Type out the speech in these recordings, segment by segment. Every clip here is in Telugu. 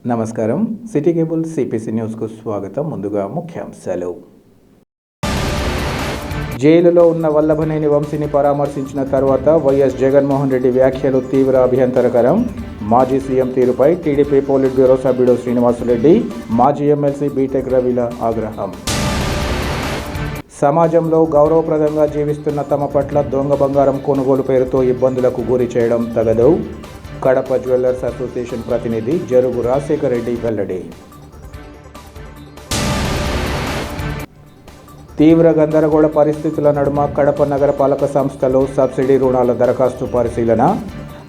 నమస్కారం. సిటీ కేబుల్ సిపిసి న్యూస్కు స్వాగతం. ముందుగా ముఖ్యాంశాలు. జైలులో ఉన్న వల్లభనేని వంశీని పరామర్శించిన తర్వాత వైఎస్ జగన్మోహన్ రెడ్డి వ్యాఖ్యలు తీవ్ర అభ్యంతరకరం. మాజీ సీఎం తీరుపై టీడీపీ పోలిట్ బ్యూరో సభ్యుడు శ్రీనివాసులరెడ్డి, మాజీ ఎమ్మెల్సీ బీటెక్ రవిల ఆగ్రహం. సమాజంలో గౌరవప్రదంగా జీవిస్తున్న తమ పట్ల దొంగ బంగారం కొనుగోలు పేరుతో ఇబ్బందులకు గురి చేయడం తగదు. కడప జ్యువెలర్స్ అసోసియేషన్ ప్రతినిధి జరుగు రాజశేఖర్ రెడ్డి వెల్లడి. తీవ్ర గందరగోళ పరిస్థితుల నడుమ కడప నగరపాలక సంస్థలో సబ్సిడీ రుణాల దరఖాస్తు పరిశీలన.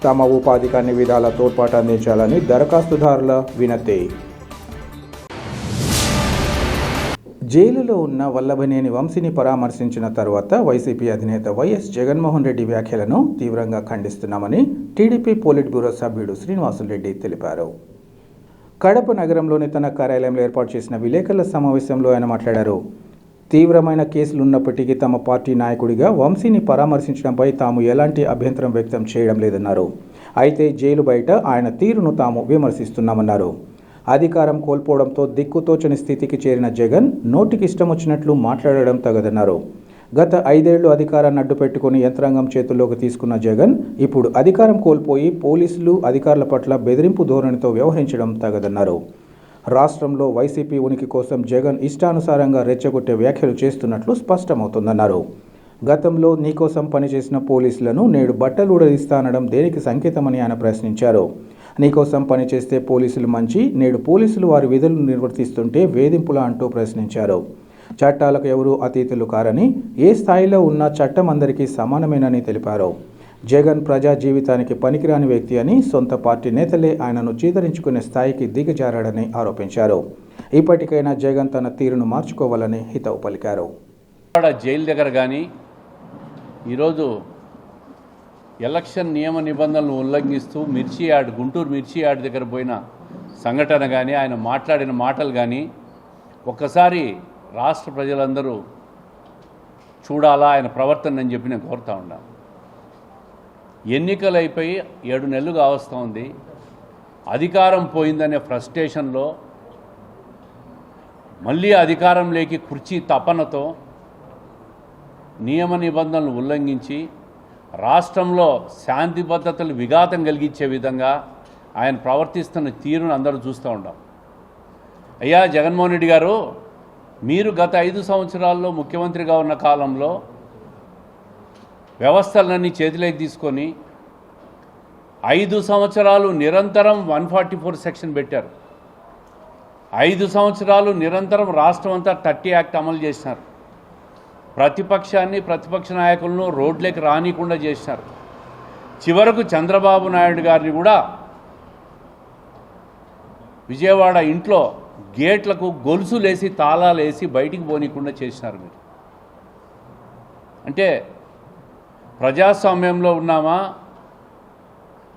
తమ ఉపాధికి అన్ని విధాల తోడ్పాటు అందించాలని దరఖాస్తుదారుల వినతి. జైలులో ఉన్న వల్లభనేని వంశీని పరామర్శించిన తర్వాత వైసీపీ అధినేత వైఎస్ జగన్మోహన్ రెడ్డి వ్యాఖ్యలను తీవ్రంగా ఖండిస్తున్నామని టీడీపీ పోలిట్ బ్యూరో సభ్యుడు శ్రీనివాసులరెడ్డి తెలిపారు. కడప నగరంలోని తన కార్యాలయంలో ఏర్పాటు చేసిన విలేకరుల సమావేశంలో ఆయన మాట్లాడారు. తీవ్రమైన కేసులున్నప్పటికీ తమ పార్టీ నాయకుడిగా వంశీని పరామర్శించడంపై తాము ఎలాంటి అభ్యంతరం వ్యక్తం చేయడం లేదన్నారు. అయితే జైలు బయట ఆయన తీరును తాము విమర్శిస్తున్నామన్నారు. అధికారం కోల్పోవడంతో దిక్కుతోచని స్థితికి చేరిన జగన్ నోటికి ఇష్టం వచ్చినట్లు మాట్లాడడం తగదన్నారు. గత 5 ఏళ్లు అధికారాన్ని అడ్డుపెట్టుకుని యంత్రాంగం చేతుల్లోకి తీసుకున్న జగన్ ఇప్పుడు అధికారం కోల్పోయి పోలీసులు అధికారుల పట్ల బెదిరింపు ధోరణితో వ్యవహరించడం తగదన్నారు. రాష్ట్రంలో వైసీపీ ఉనికి కోసం జగన్ ఇష్టానుసారంగా రెచ్చగొట్టే వ్యాఖ్యలు చేస్తున్నట్లు స్పష్టమవుతుందన్నారు. గతంలో నీకోసం పనిచేసిన పోలీసులను నేడు బట్టలు ఊడదీస్తానడం దేనికి సంకేతమని ఆయన ప్రశ్నించారు. నీకోసం పనిచేస్తే పోలీసులు మంచి, నేడు పోలీసులు వారి విధులను నిర్వర్తిస్తుంటే వేధింపులా అంటూ ప్రశ్నించారు. చట్టాలకు ఎవరూ అతీతులు కారని, ఏ స్థాయిలో ఉన్నా చట్టం అందరికీ సమానమేనని తెలిపారు. జగన్ ప్రజా జీవితానికి పనికిరాని వ్యక్తి అని, సొంత పార్టీ నేతలే ఆయనను చీదరించుకునే స్థాయికి దిగజారాడని ఆరోపించారు. ఇప్పటికైనా జగన్ తన తీరును మార్చుకోవాలని హితవు పలికారు. జైలు దగ్గర కానీ ఈరోజు ఎలక్షన్ నియమ నిబంధనలు ఉల్లంఘిస్తూ గుంటూరు మిర్చి యార్డ్ దగ్గర పోయిన సంఘటన కానీ, ఆయన మాట్లాడిన మాటలు కానీ ఒక్కసారి రాష్ట్ర ప్రజలందరూ చూడాలా ఆయన ప్రవర్తన అని చెప్పి నేను కోరుతా ఉన్నాను. ఎన్నికలు అయిపోయి 7 నెలలు కావస్తూ ఉంది. అధికారం పోయిందనే ఫ్రస్ట్రేషన్లో మళ్ళీ అధికారంలోకి కుర్చీ తపనతో నియమ నిబంధనలు ఉల్లంఘించి రాష్ట్రంలో శాంతి భద్రతలు విఘాతం కలిగించే విధంగా ఆయన ప్రవర్తిస్తున్న తీరును అందరూ చూస్తూ ఉంటాం. అయ్యా జగన్మోహన్ రెడ్డి గారు, మీరు గత 5 సంవత్సరాల్లో ముఖ్యమంత్రిగా ఉన్న కాలంలో వ్యవస్థలన్నీ చేతిలోకి తీసుకొని 5 సంవత్సరాలు నిరంతరం 144 సెక్షన్ పెట్టారు. 5 సంవత్సరాలు నిరంతరం రాష్ట్రం అంతా 30 యాక్ట్ అమలు చేసినారు. ప్రతిపక్ష నాయకులను రోడ్లోకి రానికుండా చేసినారు. చివరకు చంద్రబాబు నాయుడు గారిని కూడా విజయవాడ ఇంట్లో గేట్లకు గొలుసులేసి తాళాలేసి బయటికి పోనీయకుండా చేసినారు. మీరు అంటే ప్రజాస్వామ్యంలో ఉన్నామా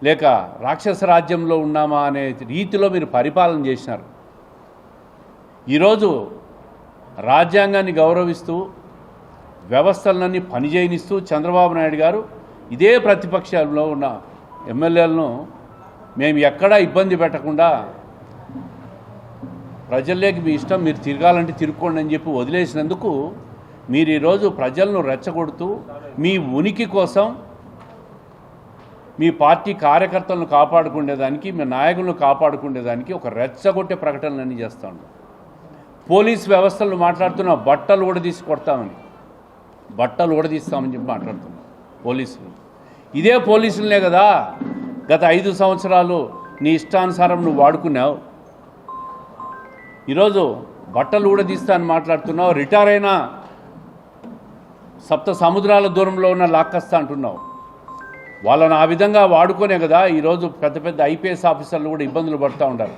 లేక రాక్షస రాజ్యంలో ఉన్నామా అనే రీతిలో మీరు పరిపాలన చేసినారు. ఈరోజు రాజ్యాంగాన్ని గౌరవిస్తూ వ్యవస్థలన్నీ పనిచేయనిస్తూ చంద్రబాబు నాయుడు గారు ఇదే ప్రతిపక్షంలో ఉన్న ఎమ్మెల్యేలను మేము ఎక్కడా ఇబ్బంది పెట్టకుండా ప్రజల్లోకి మీ ఇష్టం, మీరు తిరగాలంటే తిరుక్కోండి అని చెప్పి వదిలేసినందుకు మీరు ఈరోజు ప్రజలను రెచ్చగొడుతూ మీ ఉనికి కోసం, మీ పార్టీ కార్యకర్తలను కాపాడుకునేదానికి, మీ నాయకులను కాపాడుకునేదానికి ఒక రెచ్చగొట్టే ప్రకటనలన్నీ చేస్తూ ఉంటాం. పోలీస్ వ్యవస్థలను మాట్లాడుతున్న బట్టలు కూడా తీసి కొడతామని, బట్టలు ఊడదీస్తామని చెప్పి మాట్లాడుతున్నాం. పోలీసులు ఇదే పోలీసులనే కదా గత 5 సంవత్సరాలు నీ ఇష్టానుసారం నువ్వు వాడుకున్నావు. ఈరోజు బట్టలు ఊడదీస్తా అని మాట్లాడుతున్నావు. రిటైర్ అయినా 7 సముద్రాల దూరంలో ఉన్న లాక్కస్తా అంటున్నావు. వాళ్ళని ఆ విధంగా వాడుకునే కదా ఈరోజు పెద్ద పెద్ద ఐపీఎస్ ఆఫీసర్లు కూడా ఇబ్బందులు పడుతూ ఉంటారు.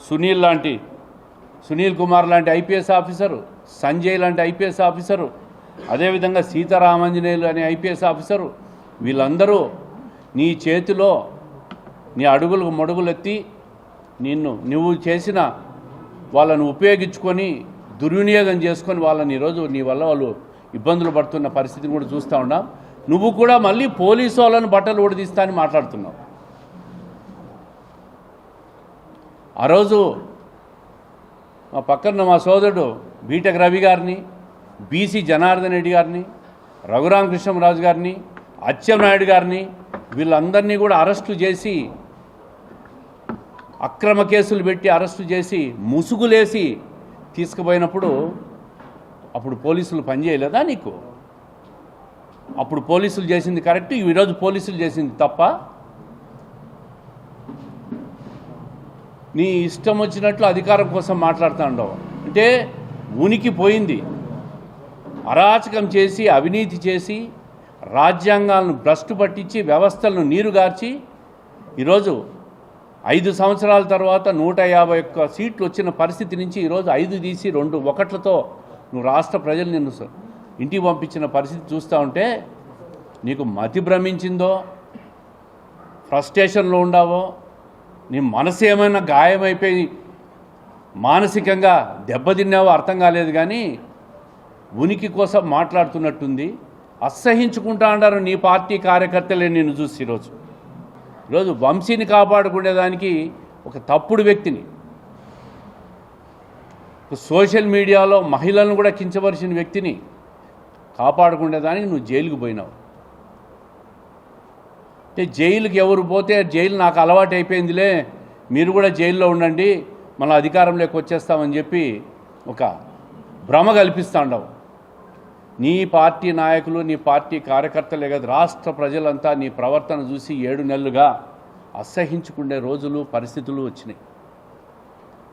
సునీల్ కుమార్ లాంటి ఐపీఎస్ ఆఫీసరు, సంజయ్ లాంటి ఐపీఎస్ ఆఫీసరు, అదేవిధంగా సీతారామాంజనేయులు అనే ఐపీఎస్ ఆఫీసరు, వీళ్ళందరూ నీ చేతిలో నీ అడుగులకు మడుగులెత్తి నువ్వు చేసిన వాళ్ళను ఉపయోగించుకొని దుర్వినియోగం చేసుకొని వాళ్ళని ఈరోజు నీ వల్ల వాళ్ళు ఇబ్బందులు పడుతున్న పరిస్థితిని కూడా చూస్తూ ఉన్నాం. నువ్వు కూడా మళ్ళీ పోలీసు వాళ్ళని బట్టలు ఊడదీస్తా అని మాట్లాడుతున్నావు. ఆ రోజు మా పక్కన మా సోదరుడు బీటెక్ రవి గారిని, బీసీ జనార్దన్ రెడ్డి గారిని, రఘురామకృష్ణరాజు గారిని, అచ్చెన్నాయుడు గారిని వీళ్ళందరినీ కూడా అరెస్టు చేసి అక్రమ కేసులు పెట్టి అరెస్టు చేసి ముసుగులేసి తీసుకుపోయినప్పుడు అప్పుడు పోలీసులు పనిచేయలేదా నీకు? అప్పుడు పోలీసులు చేసింది కరెక్ట్, ఈరోజు పోలీసులు చేసింది తప్ప? నీ ఇష్టం వచ్చినట్లు అధికారం కోసం మాట్లాడుతూ ఉండవు అంటే ఉనికి పోయింది. అరాచకం చేసి అవినీతి చేసి రాజ్యాంగాలను భ్రష్టు పట్టించి వ్యవస్థలను నీరుగార్చి ఈరోజు 5 సంవత్సరాల తర్వాత 151 సీట్లు వచ్చిన పరిస్థితి నుంచి ఈరోజు 5 తీసి 2 1తో నువ్వు రాష్ట్ర ప్రజలు నిన్ను ఇంటికి పంపించిన పరిస్థితి చూస్తూ ఉంటే నీకు మతి భ్రమించిందో, ఫ్రస్ట్రేషన్లో ఉండావో, నీ మనసు ఏమైనా గాయమైపోయి మానసికంగా దెబ్బతిన్నావో అర్థం కాలేదు. కానీ ఉనికి కోసం మాట్లాడుతున్నట్టుంది. అసహించుకుంటా అన్నారు నీ పార్టీ కార్యకర్తలే నిన్ను చూసి ఈరోజు వంశీని కాపాడుకునేదానికి ఒక తప్పుడు వ్యక్తిని, సోషల్ మీడియాలో మహిళలను కూడా కించపరిచిన వ్యక్తిని కాపాడుకునేదానికి నువ్వు జైలుకు పోయినావు. అంటే జైలుకి ఎవరు పోతే జైలు నాకు అలవాటు అయిపోయిందిలే, మీరు కూడా జైల్లో ఉండండి, మళ్ళీ అధికారంలోకి వచ్చేస్తామని చెప్పి ఒక భ్రమ కల్పిస్తూ ఉండవు. నీ పార్టీ నాయకులు, నీ పార్టీ కార్యకర్తలే కాదు, రాష్ట్ర ప్రజలంతా నీ ప్రవర్తన చూసి 7 నెలలుగా అసహించుకునే రోజులు పరిస్థితులు వచ్చినాయి.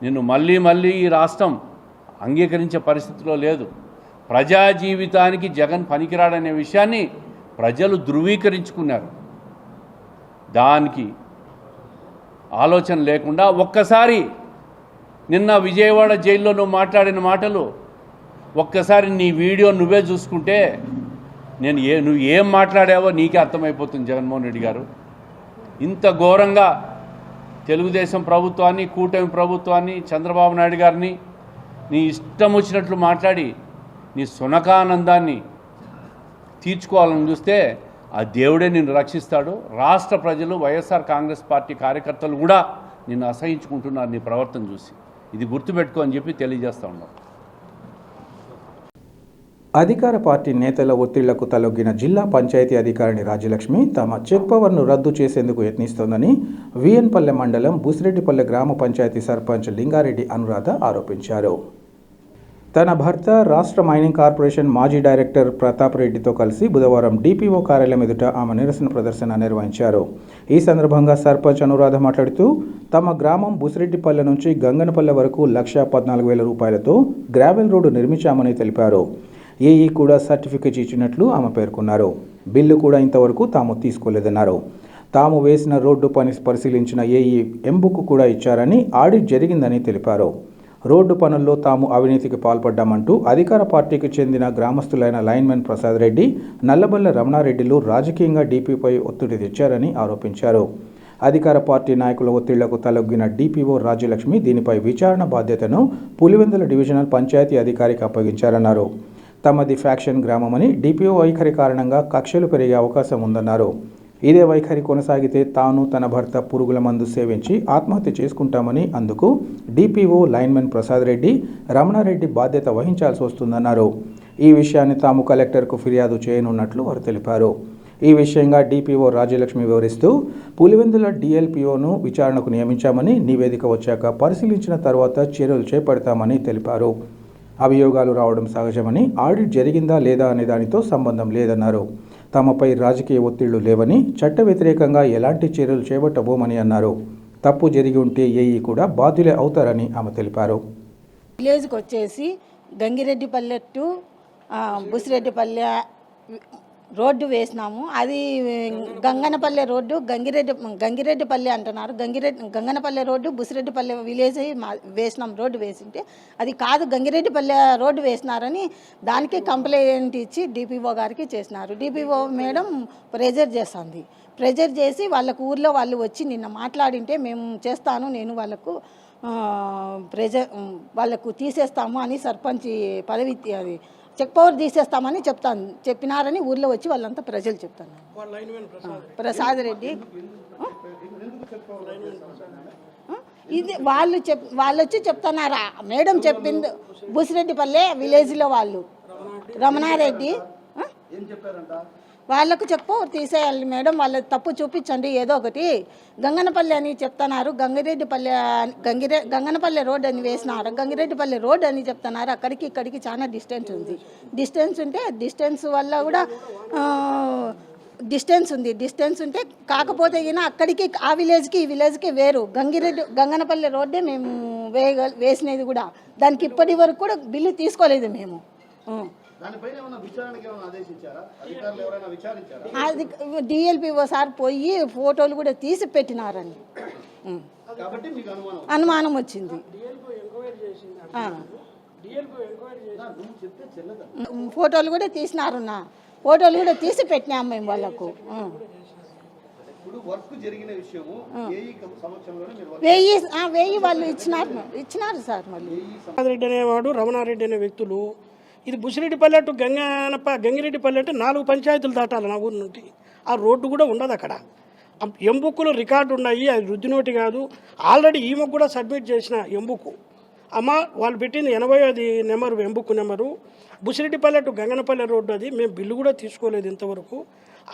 నిన్ను మళ్ళీ మళ్ళీ ఈ రాష్ట్రం అంగీకరించే పరిస్థితిలో లేదు. ప్రజా జీవితానికి జగన్ పనికిరాడనే విషయాన్ని ప్రజలు ధృవీకరించుకున్నారు. దానికి ఆలోచన లేకుండా ఒక్కసారి నిన్న విజయవాడ జైల్లో నువ్వు మాట్లాడిన మాటలు ఒక్కసారి నీ వీడియో నువ్వే చూసుకుంటే నువ్వు ఏం మాట్లాడావో నీకే అర్థమైపోతుంది. జగన్మోహన్ రెడ్డి గారు ఇంత ఘోరంగా తెలుగుదేశం ప్రభుత్వాన్ని, కూటమి ప్రభుత్వాన్ని, చంద్రబాబు నాయుడు గారిని నీ ఇష్టం వచ్చినట్లు మాట్లాడి నీ సునకానందాన్ని తీర్చుకోవాలని చూస్తే ఆ దేవుడే నిన్ను రక్షిస్తాడు. రాష్ట్ర ప్రజలు, వైఎస్ఆర్ కాంగ్రెస్ పార్టీ కార్యకర్తలు కూడా నిన్ను అసహించుకుంటున్నారు నీ ప్రవర్తన చూసి. ఇది గుర్తుపెట్టుకో అని చెప్పి తెలియజేస్తూ ఉన్నాం. అధికార పార్టీ నేతల ఒత్తిళ్లకు తలొగ్గిన జిల్లా పంచాయతీ అధికారిణి రాజ్యలక్ష్మి తమ చెక్ పవర్ను రద్దు చేసేందుకు యత్నిస్తోందని విఎన్పల్లె మండలం బుసిరెడ్డిపల్లె గ్రామ పంచాయతీ సర్పంచ్ లింగారెడ్డి అనురాధ ఆరోపించారు. తన భర్త రాష్ట్ర మైనింగ్ కార్పొరేషన్ మాజీ డైరెక్టర్ ప్రతాప్ రెడ్డితో కలిసి బుధవారం డిపిఓ కార్యాలయం ఎదుట ఆమె నిరసన ప్రదర్శన నిర్వహించారు. ఈ సందర్భంగా సర్పంచ్ అనురాధ మాట్లాడుతూ తమ గ్రామం బుసిరెడ్డిపల్లె నుంచి గంగనపల్లె వరకు 1,14,000 రూపాయలతో గ్రావెల్ రోడ్డు నిర్మించామని తెలిపారు. ఏఈ కూడా సర్టిఫికేట్ ఇచ్చినట్లు ఆమె పేర్కొన్నారు. బిల్లు కూడా ఇంతవరకు తాము తీసుకోలేదన్నారు. తాము వేసిన రోడ్డు పని పరిశీలించిన ఏఈ ఎంబుక్ కూడా ఇచ్చారని, ఆడిట్ జరిగిందని తెలిపారు. రోడ్డు పనుల్లో తాము అవినీతికి పాల్పడ్డామంటూ అధికార పార్టీకి చెందిన గ్రామస్తులైన లైన్మెన్ ప్రసాద్ రెడ్డి, నల్లబల్ల రమణారెడ్డిలు రాజకీయంగా డీపీపై ఒత్తిడి తెచ్చారని ఆరోపించారు. అధికార పార్టీ నాయకుల ఒత్తిళ్లకు తలొగ్గిన డిపిఓ రాజ్యలక్ష్మి దీనిపై విచారణ బాధ్యతను పులివెందుల డివిజనల్ పంచాయతీ అధికారికి అప్పగించారన్నారు. తమది ఫ్యాక్షన్ గ్రామమని, డిపిఓ వైఖరి కారణంగా కక్షలు పెరిగే అవకాశం ఉందన్నారు. ఇదే వైఖరి కొనసాగితే తాను తన భర్త పురుగుల మందు సేవించి ఆత్మహత్య చేసుకుంటామని, అందుకు డిపిఓ లైన్మెన్ ప్రసాద్ రెడ్డి, రమణారెడ్డి బాధ్యత వహించాల్సి వస్తుందన్నారు. ఈ విషయాన్ని తాము కలెక్టర్కు ఫిర్యాదు చేయనున్నట్లు వారు తెలిపారు. ఈ విషయంగా డిపిఓ రాజ్యలక్ష్మి వివరిస్తూ పులివెందుల డిఎల్పిఓను విచారణకు నియమించామని, నివేదిక వచ్చాక పరిశీలించిన తర్వాత చర్యలు చేపడతామని తెలిపారు. అభియోగాలు రావడం సహజమని, ఆడిట్ జరిగిందా లేదా అనే దానితో సంబంధం లేదన్నారు. తమపై రాజకీయ ఒత్తిళ్లు లేవని, చట్ట వ్యతిరేకంగా ఎలాంటి చర్యలు చేపట్టబోమని అన్నారు. తప్పు జరిగి ఉంటే ఏఈ కూడా బాధ్యులే అవుతారని ఆమె తెలిపారు. విలేజ్కి వచ్చేసి గంగిరెడ్డిపల్లె టు బుసిరెడ్డిపల్లె రోడ్డు వేసినాము. అది గంగనపల్లె రోడ్డు, గంగిరెడ్డిపల్లె అంటున్నారు. గంగనపల్లె రోడ్డు బుసిరెడ్డిపల్లె విలేజ్ వేసినాం. రోడ్డు వేసింటే అది కాదు, గంగిరెడ్డిపల్లె రోడ్డు వేసినారని దానికి కంప్లైంట్ ఇచ్చి డిపిఓ గారికి చేసినారు. డిపిఓ మేడం ప్రెజర్ చేసి వాళ్ళకు ఊర్లో వాళ్ళు వచ్చి నిన్న మాట్లాడింటే మేము చేస్తాను, నేను వాళ్ళకు తీసేస్తాము అని సర్పంచ్ పదవి అది చెక్ పవర్ తీసేస్తామని చెప్పినారని ఊర్లో వచ్చి వాళ్ళంతా ప్రజలు చెప్తాను. ప్రసాద్ రెడ్డి ఇది వాళ్ళు వచ్చి చెప్తున్నారా మేడం చెప్పింది బుసిరెడ్డిపల్లె విలేజ్లో వాళ్ళు రమణారెడ్డి వాళ్ళకు చెప్పు తీసేయాలి మేడం, వాళ్ళ తప్పు చూపించండి ఏదో ఒకటి. గంగనపల్లి అని చెప్తున్నారు, గంగనపల్లి రోడ్ అని వేసినారు, గంగిరెడ్డిపల్లి రోడ్ అని చెప్తున్నారు. అక్కడికి ఇక్కడికి చాలా డిస్టెన్స్ ఉంది. డిస్టెన్స్ ఉంటే డిస్టెన్స్ వల్ల కూడా డిస్టెన్స్ ఉంటే కాకపోతే అక్కడికి ఆ విలేజ్కి ఈ విలేజ్కి వేరు. గంగనపల్లి రోడ్డే మేము వేసినది కూడా, దానికి ఇప్పటి వరకు కూడా బిల్లు తీసుకోలేదు మేము. అది డిఎల్పి ఓసారి పోయి ఫోటోలు కూడా తీసి పెట్టినారని అనుమానం వచ్చింది. ఫోటోలు కూడా తీసినారు, ఫోటోలు కూడా తీసి పెట్టినాము మేము వాళ్ళకు. 1000 వాళ్ళు ఇచ్చినారు సార్. మళ్ళీ రెడ్డి అనేవాడు, రమణారెడ్డి అనే వ్యక్తులు, ఇది బుసిరెడ్డిపల్లె టు గంగిరెడ్డిపల్లె అంటే 4 పంచాయతీలు దాటాలి నా ఊరు నుండి. ఆ రోడ్డు కూడా ఉండదు అక్కడ. ఎంబుక్కులు రికార్డు ఉన్నాయి, అది రుద్దినోటి కాదు. ఆల్రెడీ ఈమెకు కూడా సబ్మిట్ చేసిన ఎంబుక్కు. అమ్మ వాళ్ళు పెట్టింది 80వ number, ఎంబుక్కు number. Busireddipalle to గంగనపల్లె road అది. మేము బిల్లు కూడా తీసుకోలేదు ఇంతవరకు.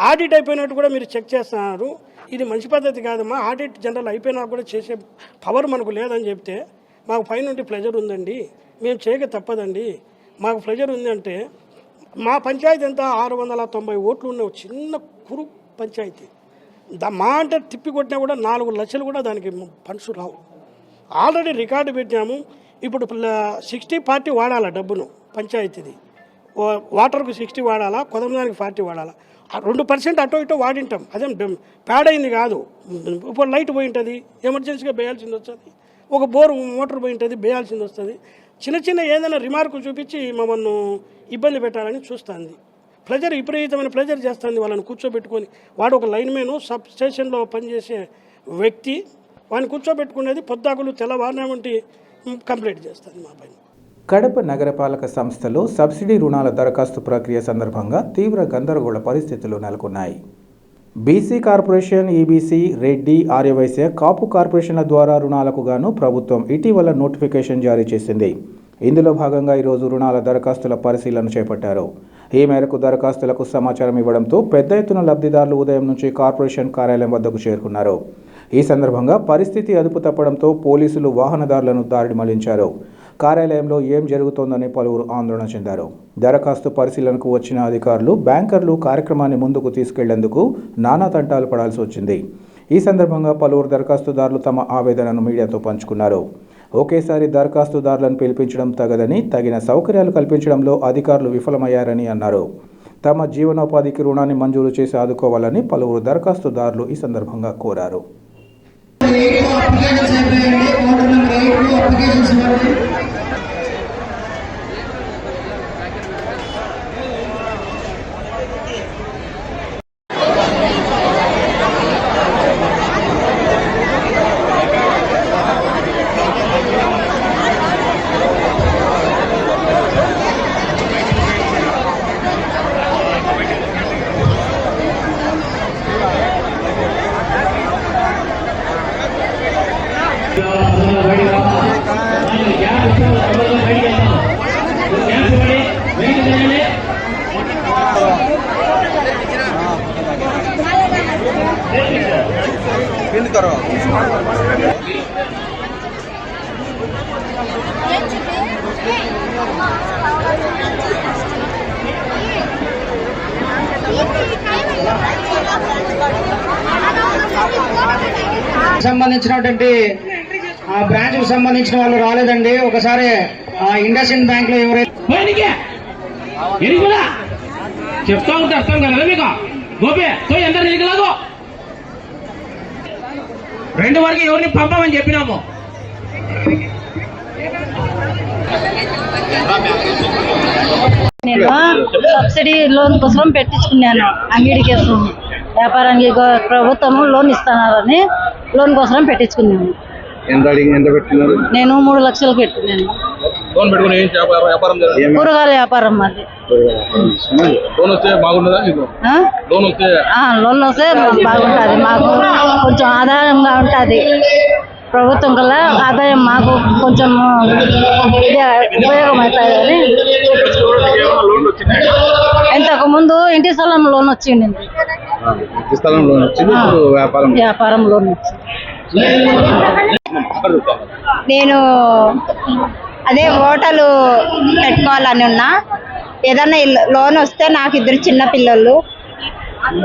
ఆడిట్ అయిపోయినట్టు కూడా మీరు చెక్ చేస్తున్నారు. ఇది మంచి పద్ధతి కాదమ్మా. ఆడిట్ జనరల్ అయిపోయినా కూడా చేసే పవర్ మనకు లేదని చెప్తే, మాకు పైనుండి ప్రెజర్ ఉందండి, మేము చేయక తప్పదండి, మాకు ప్రెజర్ ఉంది అంటే. మా పంచాయతీ ఎంత 690 ఓట్లు ఉన్న చిన్న కురు పంచాయతీ. మా అంటే తిప్పి కొట్టినా కూడా 4 లక్షలు కూడా దానికి ఫండ్స్ రావు. ఆల్రెడీ రికార్డు పెట్టాము. ఇప్పుడు 60-40 వాడాలా డబ్బును పంచాయతీది. వాటర్కు 60 వాడాలా, కొదమదానికి 40 వాడాలా. 2% అటో ఇటో వాడింటాం, అదేం పేడైంది కాదు. ఇప్పుడు లైట్ పోయి ఉంటుంది, ఎమర్జెన్సీగా వేయాల్సింది వస్తుంది. ఒక బోరు మోటార్ పోయి ఉంటుంది, వేయాల్సింది వస్తుంది. చిన్న ఏదైనా రిమార్కు చూపించి మమ్మల్ని ఇబ్బంది పెట్టాలని చూస్తుంది. ప్రెజర్, విపరీతమైన ప్రెజర్ చేస్తుంది వాళ్ళని కూర్చోబెట్టుకొని. వాడు ఒక లైన్ మ్యాను, సబ్ స్టేషన్లో పనిచేసే వ్యక్తి, వాడిని కూర్చోబెట్టుకునేది పొద్దాకులు తెల్లవారిన వంటి కంప్లైంట్ చేస్తుంది మా పైన. కడప నగరపాలక సంస్థలో సబ్సిడీ రుణాల దరఖాస్తు ప్రక్రియ సందర్భంగా తీవ్ర గందరగోళ పరిస్థితులు నెలకొన్నాయి. BC corporation, EBC, Reddy, Aryavysya, Kapu కార్పొరేషన్ల ద్వారా రుణాలకు గాను ప్రభుత్వం ఇటీవల నోటిఫికేషన్ జారీ చేసింది. ఇందులో భాగంగా ఈరోజు రుణాల దరఖాస్తుల పరిశీలన చేపట్టారు. ఈ మేరకు దరఖాస్తులకు సమాచారం ఇవ్వడంతో పెద్ద ఎత్తున లబ్ధిదారులు ఉదయం నుంచి కార్పొరేషన్ కార్యాలయం వద్దకు చేరుకున్నారు. ఈ సందర్భంగా పరిస్థితి అదుపు తప్పడంతో పోలీసులు వాహనదారులను దారి మళ్లించారు. కార్యాలయంలో ఏం జరుగుతోందని పలువురు ఆందోళన చెందారు. దరఖాస్తు పరిశీలనకు వచ్చిన అధికారులు, బ్యాంకర్లు కార్యక్రమాన్ని ముందుకు తీసుకెళ్లేందుకు నానా తంటాలు పడాల్సి వచ్చింది. ఈ సందర్భంగా పలువురు దరఖాస్తుదారులు తమ ఆవేదనను మీడియాతో పంచుకున్నారు. ఒకేసారి దరఖాస్తుదారులను పిలిపించడం తగదని, తగిన సౌకర్యాలు కల్పించడంలో అధికారులు విఫలమయ్యారని అన్నారు. తమ జీవనోపాధికి రుణాన్ని మంజూరు చేసి ఆదుకోవాలని పలువురు దరఖాస్తుదారులు ఈ సందర్భంగా కోరారు. సంబంధించినటువంటి బ్రాంచ్ కు సంబంధించిన వాళ్ళు రాలేదండి. ఒకసారి ఇండస్ఇండ్ బ్యాంక్ లో ఎవరైతే చెప్తా ఉంటే అర్థం కదా మీకు గోపే అందరు ఎరికలాగో 2 వరకు ఎవరిని పంపమని చెప్పినాము. నేను సబ్సిడీ లోన్ కోసం పెట్టించుకున్నాను. అంగడి కోసం వ్యాపారానికి ప్రభుత్వం లోన్ ఇస్తున్నారని లోన్ కోసం పెట్టించుకున్నాను. నేను 3 లక్షలు పెట్టుకున్నాను. కూరగాయల వ్యాపారం మాది. లోన్ వస్తే బాగుంటుంది, మాకు కొంచెం ఆధారంగా ఉంటుంది. ప్రభుత్వం కల్లా ఆదాయం మాకు కొంచెం ఉపయోగం అవుతాయని ఇంతకు ముందు ఇంటి స్థలం లోన్ వచ్చింది, వ్యాపారం లోన్ వచ్చింది. నేను అదే హోటలు పెట్టుకోవాలని ఉన్నా. ఏదన్నా లోన్ వస్తే నాకు 2 చిన్న పిల్లలు,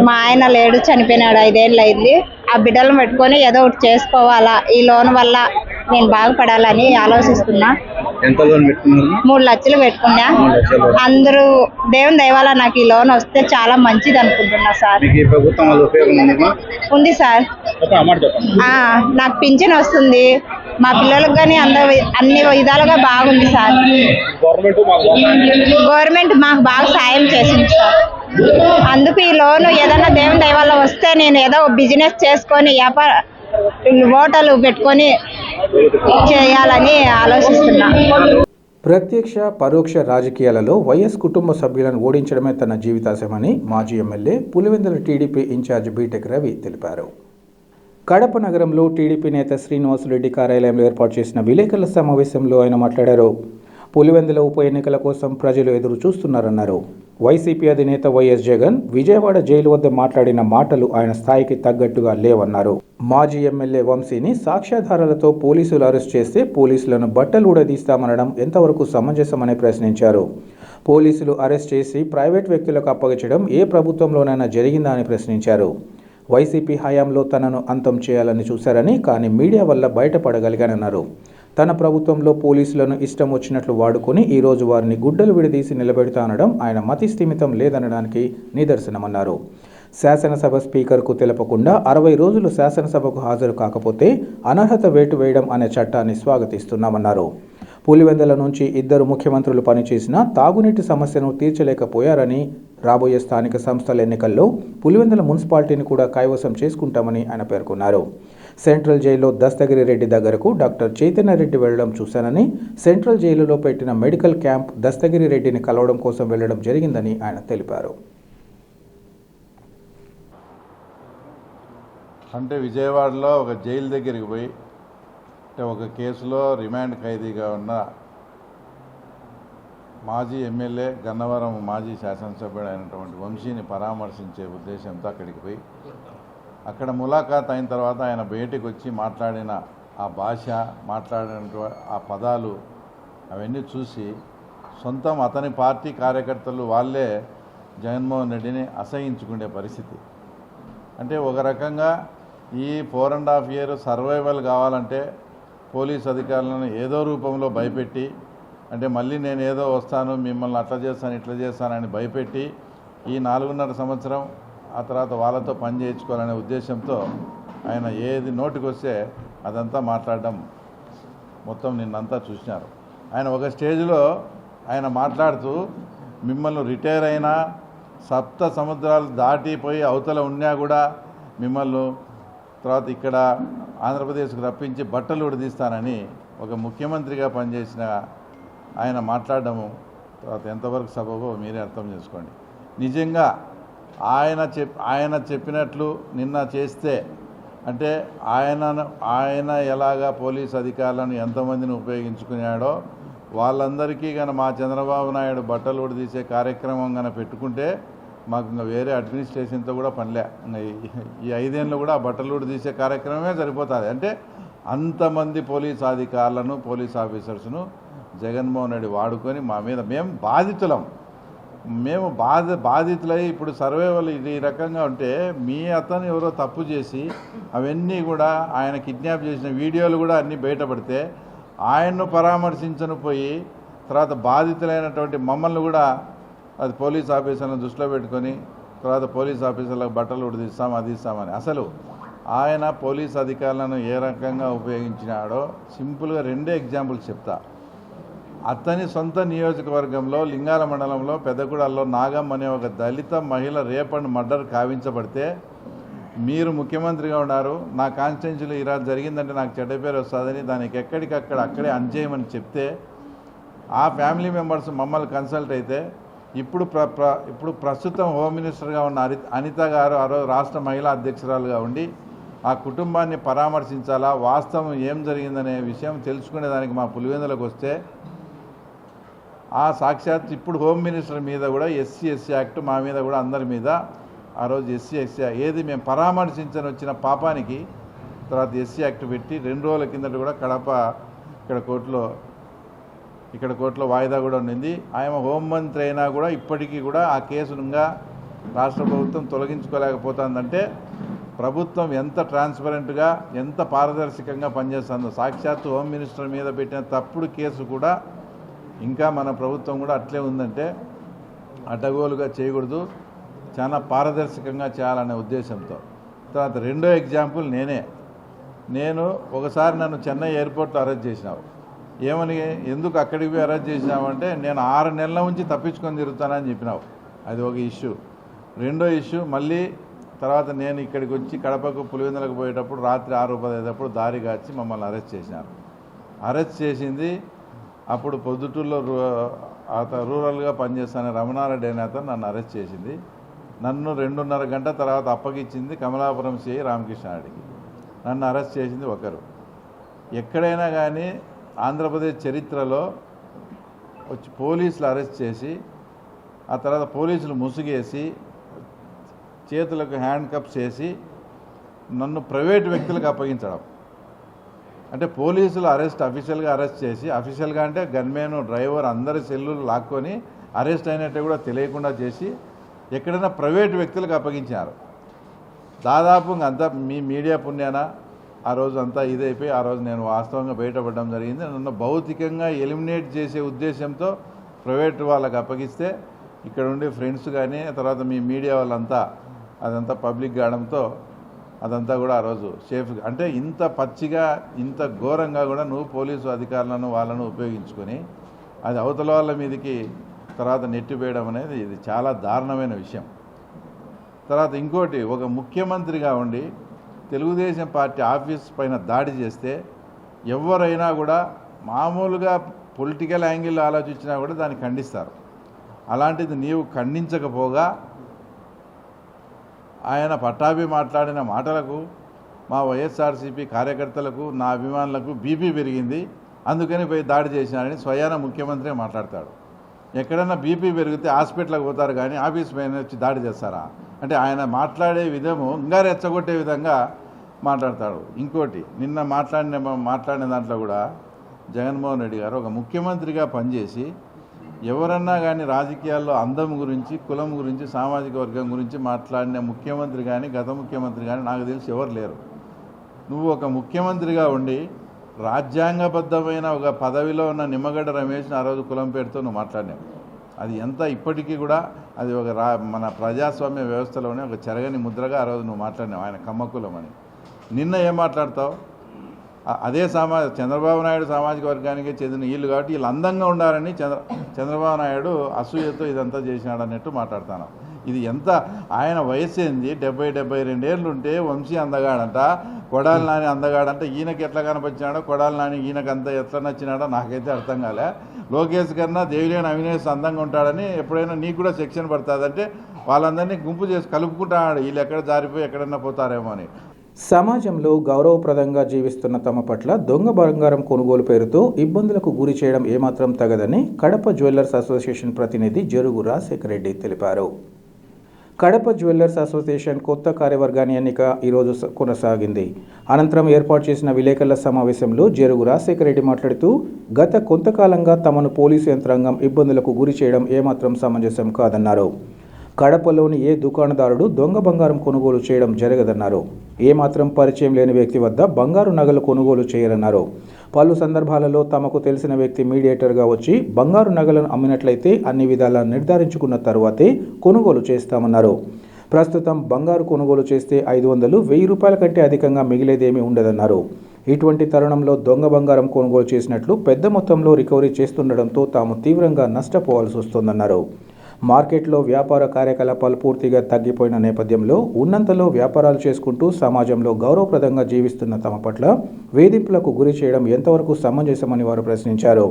మా ఆయన లేడు, చనిపోయినాడు, 5 ఏళ్ళు అయింది. ఆ బిడ్డలను పెట్టుకొని ఏదో ఒకటి చేసుకోవాలా, ఈ లోన్ వల్ల నేను బాగుపడాలని ఆలోచిస్తున్నా. ఎంత లోన్ పెట్టుకున్నారు? 3 లక్షలు పెట్టుకున్నా. అందరూ దేవుని దయవల్ల నాకు ఈ లోన్ వస్తే చాలా మంచిది అనుకుంటున్నా సార్. ఉంది సార్, నాకు పింఛన్ వస్తుంది, మా పిల్లలకు కానీ అన్ని విధాలుగా బాగుంది సార్. గవర్నమెంట్ మాకు బాగా సాయం చేసింది సార్. అందుకు ఈ లోను ఏదైనా దేవుని దయ వల్ల వస్తే నేను ఏదో బిజినెస్ చేసుకొని హోటలు పెట్టుకొని చేయాలని ఆలోచిస్తున్నా. ప్రత్యక్ష పరోక్ష రాజకీయాలలో వైఎస్ కుటుంబ సభ్యులను ఓడించడమే తన జీవితాశయమని మాజీ MLA Pulivendula TDP in-charge BTech Ravi తెలిపారు. కడప నగరంలో టీడీపీ నేత శ్రీనివాసులరెడ్డి కార్యాలయంలో ఏర్పాటు చేసిన విలేకరుల సమావేశంలో ఆయన మాట్లాడారు. పులివెందుల ఉప ఎన్నికల కోసం ప్రజలు ఎదురు చూస్తున్నారన్నారు. వైసీపీ అధినేత వైఎస్ జగన్ విజయవాడ జైలు వద్ద మాట్లాడిన మాటలు ఆయన స్థాయికి తగ్గట్టుగా లేవన్నారు. మాజీ ఎమ్మెల్యే వంశీని సాక్ష్యాధారాలతో పోలీసులు అరెస్ట్ చేస్తే పోలీసులను బట్టలు ఊడదీస్తామనడం ఎంతవరకు సమంజసమని ప్రశ్నించారు. పోలీసులు అరెస్ట్ చేసి ప్రైవేట్ వ్యక్తులకు అప్పగించడం ఏ ప్రభుత్వంలోనైనా జరిగిందా అని ప్రశ్నించారు. వైసీపీ హయాంలో తనను అంతం చేయాలని చూశారని, కానీ మీడియా వల్ల బయటపడగలిగానన్నారు. తన ప్రభుత్వంలో పోలీసులను ఇష్టం వచ్చినట్లు వాడుకొని ఈరోజు వారిని గుడ్డలు విడదీసి నిలబెడతానడం ఆయన మతి స్థిమితం లేదనడానికి నిదర్శనమన్నారు. శాసనసభ స్పీకర్కు తెలపకుండా 60 రోజులు శాసనసభకు హాజరు కాకపోతే అనర్హత వేటు వేయడం అనే చట్టాన్ని స్వాగతిస్తున్నామన్నారు. పులివెందుల నుంచి 2 ముఖ్యమంత్రులు పనిచేసినా తాగునీటి సమస్యను తీర్చలేకపోయారని, రాబోయే స్థానిక సంస్థల ఎన్నికల్లో పులివెందుల మున్సిపాలిటీని కూడా కైవసం చేసుకుంటామని ఆయన పేర్కొన్నారు. సెంట్రల్ జైల్లో దస్తగిరి రెడ్డి దగ్గరకు డాక్టర్ చైతన్య రెడ్డి వెళ్లడం చూశానని, సెంట్రల్ జైలులో పెట్టిన మెడికల్ క్యాంప్ దస్తగిరి రెడ్డిని కలవడం కోసం వెళ్లడం జరిగిందని ఆయన తెలిపారు. అంటే విజయవాడలో ఒక జైలు దగ్గరికి పోయి, అంటే ఒక కేసులో రిమాండ్ ఖైదీగా ఉన్న మాజీ ఎమ్మెల్యే గన్నవరం మాజీ శాసనసభ్యుడు అయినటువంటి వంశీని పరామర్శించే ఉద్దేశంతో అక్కడికి పోయి, అక్కడ ములాఖాత్ అయిన తర్వాత ఆయన బయటికి వచ్చి మాట్లాడిన ఆ భాష, మాట్లాడిన ఆ పదాలు అవన్నీ చూసి సొంతం అతని పార్టీ కార్యకర్తలు వాళ్ళే జగన్మోహన్ రెడ్డిని అసహించుకునే పరిస్థితి. అంటే ఒక రకంగా ఈ 4.5 years సర్వైవల్ కావాలంటే పోలీస్ అధికారులను ఏదో రూపంలో భయపెట్టి, అంటే మళ్ళీ నేను ఏదో వస్తాను, మిమ్మల్ని అట్లా చేస్తాను ఇట్లా చేస్తానని భయపెట్టి ఈ 4.5 సంవత్సరం ఆ తర్వాత వాళ్ళతో పని చేయించుకోవాలనే ఉద్దేశంతో ఆయన ఏది నోటికి వస్తే అదంతా మాట్లాడడం మొత్తం నిన్నంతా చూసినారు. ఆయన ఒక స్టేజ్లో ఆయన మాట్లాడుతూ మిమ్మల్ని రిటైర్ అయినా 7 సముద్రాలు దాటిపోయి అవతల ఉన్నా కూడా మిమ్మల్ని తర్వాత ఇక్కడ ఆంధ్రప్రదేశ్కు రప్పించి బట్టలు ఉడదీస్తానని ఒక ముఖ్యమంత్రిగా పనిచేసిన ఆయన మాట్లాడడము తర్వాత ఎంతవరకు సబబో మీరే అర్థం చేసుకోండి. నిజంగా ఆయన చెప్పినట్లు నిన్న చేస్తే, అంటే ఆయన ఎలాగా పోలీస్ అధికారులను ఎంతమందిని ఉపయోగించుకున్నాడో వాళ్ళందరికీ కనుక మా చంద్రబాబు నాయుడు బట్టలు ఉడదీసే కార్యక్రమం కనుక పెట్టుకుంటే మాకు ఇంకా వేరే అడ్మినిస్ట్రేషన్తో కూడా పనిలే. ఈ 5 ఏళ్ళు కూడా బట్టలు తీసే కార్యక్రమమే సరిపోతుంది. అంటే అంతమంది పోలీస్ అధికారులను, పోలీస్ ఆఫీసర్స్ను జగన్మోహన్ రెడ్డి వాడుకొని మా మీద మేము బాధితులై ఇప్పుడు సర్వైవల్ ఈ రకంగా ఉంటే, మీ అతను ఎవరో తప్పు చేసి అవన్నీ కూడా ఆయన కిడ్నాప్ చేసిన వీడియోలు కూడా అన్నీ బయటపడితే ఆయన్ను పరామర్శించను పోయి తర్వాత బాధితులైనటువంటి మమ్మల్ని కూడా అది పోలీస్ ఆఫీసర్లను దృష్టిలో పెట్టుకొని తర్వాత పోలీస్ ఆఫీసర్లకు బట్టలు ఉడిదిస్తాం అది ఇస్తామని. అసలు ఆయన పోలీస్ అధికారులను ఏ రకంగా ఉపయోగించినాడో సింపుల్గా 2 ఎగ్జాంపుల్స్ చెప్తా. అతని సొంత నియోజకవర్గంలో లింగాల మండలంలో పెద్దగూడలో నాగమ్మ అనే ఒక దళిత మహిళ రేప్ అండ్ మర్డర్ కావించబడితే మీరు ముఖ్యమంత్రిగా ఉన్నారు, నా కాన్స్టిట్యున్సీలో ఈరోజు జరిగిందంటే నాకు చెడ్డ పేరు వస్తుందని దానికి ఎక్కడికక్కడ అక్కడే అంచేయమని చెప్తే ఆ ఫ్యామిలీ మెంబర్స్ మమ్మల్ని కన్సల్ట్ అయితే ఇప్పుడు ప్రస్తుతం హోమ్ మినిస్టర్గా ఉన్న అనిత గారు ఆ రోజు రాష్ట్ర మహిళా అధ్యక్షురాలుగా ఉండి ఆ కుటుంబాన్ని పరామర్శించాలా, వాస్తవం ఏం జరిగిందనే విషయం తెలుసుకునేదానికి మా పులివెందులకు వస్తే ఆ సాక్షాత్ ఇప్పుడు హోమ్ మినిస్టర్ మీద కూడా ఎస్సీ యాక్ట్ మా మీద కూడా అందరి మీద ఆ రోజు ఎస్సీ ఏది మేము పరామర్శించని వచ్చిన పాపానికి తర్వాత ఎస్సీ యాక్ట్ పెట్టి 2 రోజుల కిందట కూడా కడప ఇక్కడ కోర్టులో వాయిదా కూడా ఉండింది. ఆయన హోంమంత్రి అయినా కూడా ఇప్పటికీ కూడా ఆ కేసునుగా రాష్ట్ర ప్రభుత్వం తొలగించుకోలేకపోతుందంటే ప్రభుత్వం ఎంత ట్రాన్స్పరెంట్గా ఎంత పారదర్శకంగా పనిచేస్తుందో. సాక్షాత్తు హోమ్ మినిస్టర్ మీద పెట్టిన తప్పుడు కేసు కూడా ఇంకా మన ప్రభుత్వం కూడా అట్లే ఉందంటే అడ్డగోలుగా చేయకూడదు, చాలా పారదర్శకంగా చేయాలనే ఉద్దేశంతో. తర్వాత రెండో ఎగ్జాంపుల్ నేను ఒకసారి నన్ను చెన్నై ఎయిర్పోర్ట్లో అరెస్ట్ చేసినావు. ఏమని, ఎందుకు అక్కడికి పోయి అరెస్ట్ చేసినావంటే నేను 6 నెలల నుంచి తప్పించుకొని తిరుగుతానని చెప్పినావు. అది ఒక ఇష్యూ. రెండో ఇష్యూ మళ్ళీ తర్వాత నేను ఇక్కడికి వచ్చి కడపకు పులివెందులకు పోయేటప్పుడు రాత్రి 6:10 దారి కాచి మమ్మల్ని అరెస్ట్ చేసినారు. అరెస్ట్ చేసింది అప్పుడు పొద్దుటూరులో రూరల్గా పనిచేస్తానే రమణారెడ్డి అనే అతను నన్ను అరెస్ట్ చేసింది. నన్ను 2.5 గంట తర్వాత అప్పగించింది కమలాపురం సిఐ రామకృష్ణారెడ్డికి. నన్ను అరెస్ట్ చేసింది ఒకరు. ఎక్కడైనా కానీ ఆంధ్రప్రదేశ్ చరిత్రలో వచ్చి పోలీసులు అరెస్ట్ చేసి ఆ తర్వాత పోలీసులు ముసుగేసి చేతులకు హ్యాండ్ కప్స్ చేసి నన్ను ప్రైవేట్ వ్యక్తులకు అప్పగించడం అంటే పోలీసులు అఫీషియల్గా అరెస్ట్ చేసి అఫీషియల్గా అంటే గన్మెన్ డ్రైవర్ అందరి సెల్లులు లాక్కొని అరెస్ట్ అయినట్టు కూడా తెలియకుండా చేసి ఎక్కడైనా ప్రైవేట్ వ్యక్తులకు అప్పగించారు. దాదాపు అంతా మీ మీడియా పుణ్యాన ఆ రోజు అంతా ఇదైపోయి ఆ రోజు నేను వాస్తవంగా బయటపడడం జరిగింది. నన్ను భౌతికంగా ఎలిమినేట్ చేసే ఉద్దేశంతో ప్రైవేట్ వాళ్ళకి అప్పగిస్తే ఇక్కడ ఉండే ఫ్రెండ్స్ కానీ తర్వాత మీ మీడియా వాళ్ళంతా అదంతా పబ్లిక్ కావడంతో అదంతా కూడా ఆ రోజు సేఫ్గా అంటే ఇంత పచ్చిగా ఇంత ఘోరంగా కూడా నువ్వు పోలీసు అధికారులను వాళ్ళను ఉపయోగించుకొని అది అవతల వాళ్ళ మీదకి తర్వాత నెట్టివేయడం అనేది ఇది చాలా దారుణమైన విషయం. తర్వాత ఇంకోటి, ఒక ముఖ్యమంత్రిగా ఉండి తెలుగుదేశం పార్టీ ఆఫీస్ పైన దాడి చేస్తే ఎవరైనా కూడా మామూలుగా పొలిటికల్ యాంగిల్లో ఆలోచించినా కూడా దాన్ని ఖండిస్తారు. అలాంటిది నీవు ఖండించకపోగా ఆయన పట్టాభి మాట్లాడిన మాటలకు మా వైఎస్ఆర్సీపీ కార్యకర్తలకు నా అభిమానులకు బీపీ పెరిగింది, అందుకని పోయి దాడి చేసినారని స్వయాన ముఖ్యమంత్రి మాట్లాడతాడు. ఎక్కడన్నా బీపీ పెరిగితే హాస్పిటల్కి పోతారు కానీ ఆఫీస్ పైన వచ్చి దాడి చేస్తారా అంటే ఆయన మాట్లాడే విధము ఇంకా రెచ్చగొట్టే విధంగా మాట్లాడతాడు. ఇంకోటి, నిన్న మాట్లాడిన దాంట్లో కూడా జగన్మోహన్ రెడ్డి గారు ఒక ముఖ్యమంత్రిగా పనిచేసి ఎవరన్నా కానీ రాజకీయాల్లో అందం గురించి కులం గురించి సామాజిక వర్గం గురించి మాట్లాడిన ముఖ్యమంత్రి కానీ గత ముఖ్యమంత్రి కానీ నాకు తెలిసి ఎవరు లేరు. నువ్వు ఒక ముఖ్యమంత్రిగా ఉండి రాజ్యాంగబద్ధమైన ఒక పదవిలో ఉన్న నిమ్మగడ్డ రమేష్ని ఆ రోజు కులం పేరుతో నువ్వు మాట్లాడినావు. అది ఎంత ఇప్పటికీ కూడా అది ఒక మన ప్రజాస్వామ్య వ్యవస్థలోనే ఒక చెరగని ముద్రగా ఆ రోజు నువ్వు మాట్లాడినావు ఆయన కమ్మకులం అని. నిన్న ఏం మాట్లాడతావు? అదే చంద్రబాబు నాయుడు సామాజిక వర్గానికి చెందిన వీళ్ళు కాబట్టి వీళ్ళు అందంగా ఉండాలని చంద్రబాబు నాయుడు అసూయతో ఇదంతా చేసినాడు అన్నట్టు మాట్లాడతాను. ఇది ఎంత ఆయన వయసు ఏంది? 70-72 ఏళ్ళు ఉంటే వంశీ అందగాడంట, కొడాలి నాని అందగాడంట. ఈయనకి ఎట్లా కనపచ్చినాడో కొడాలి నాని ఈయనకంతా ఎట్లా నచ్చినాడో నాకైతే అర్థం కాలే. లోకేష్ కన్నా దేవిలేని అవినేష్ అందంగా ఉంటాడని ఎప్పుడైనా నీకు కూడా సెక్షన్ పడుతుందంటే వాళ్ళందరినీ గుంపు చేసి కలుపుకుంటాడు, వీళ్ళు ఎక్కడ జారిపోయి ఎక్కడన్నా పోతారేమో అని. సమాజంలో గౌరవప్రదంగా జీవిస్తున్న తమ పట్ల దొంగ బంగారం కొనుగోలు పేరుతో ఇబ్బందులకు గురి చేయడం ఏమాత్రం తగదని కడప జ్యువెల్లర్స్ అసోసియేషన్ ప్రతినిధి జరుగు రాజశేఖర రెడ్డి తెలిపారు. కడప జ్యువెల్లర్స్ అసోసియేషన్ కొత్త కార్యవర్గాన్ని ఎన్నిక ఈరోజు కొనసాగింది. అనంతరం ఏర్పాటు చేసిన విలేకరుల సమావేశంలో జరుగు రాజశేఖర రెడ్డి మాట్లాడుతూ గత కొంతకాలంగా తమను పోలీసు యంత్రాంగం ఇబ్బందులకు గురి చేయడం ఏమాత్రం సమంజసం కాదన్నారు. కడపలోని ఏ దుకాణదారుడు దొంగ బంగారం కొనుగోలు చేయడం జరగదన్నారు. ఏమాత్రం పరిచయం లేని వ్యక్తి వద్ద బంగారు నగలు కొనుగోలు చేయరన్నారు. పలు సందర్భాలలో తమకు తెలిసిన వ్యక్తి మీడియేటర్గా వచ్చి బంగారు నగలను అమ్మినట్లయితే అన్ని విధాలా నిర్ధారించుకున్న తరువాతే కొనుగోలు చేస్తామన్నారు. ప్రస్తుతం బంగారు కొనుగోలు చేస్తే 500-1000 రూపాయల కంటే అధికంగా మిగిలేదేమీ ఉండదన్నారు. ఇటువంటి తరుణంలో దొంగ బంగారం కొనుగోలు చేసినట్లు పెద్ద మొత్తంలో రికవరీ చేస్తుండడంతో తాము తీవ్రంగా నష్టపోవాల్సి వస్తోందన్నారు. మార్కెట్లో వ్యాపార కార్యకలాపాలు పూర్తిగా తగ్గిపోయిన నేపథ్యంలో ఉన్నంతలో వ్యాపారాలు చేసుకుంటూ సమాజంలో గౌరవప్రదంగా జీవిస్తున్న తమ పట్ల వేధింపులకు గురి చేయడం ఎంతవరకు సమంజసమని వారు ప్రశ్నించారు.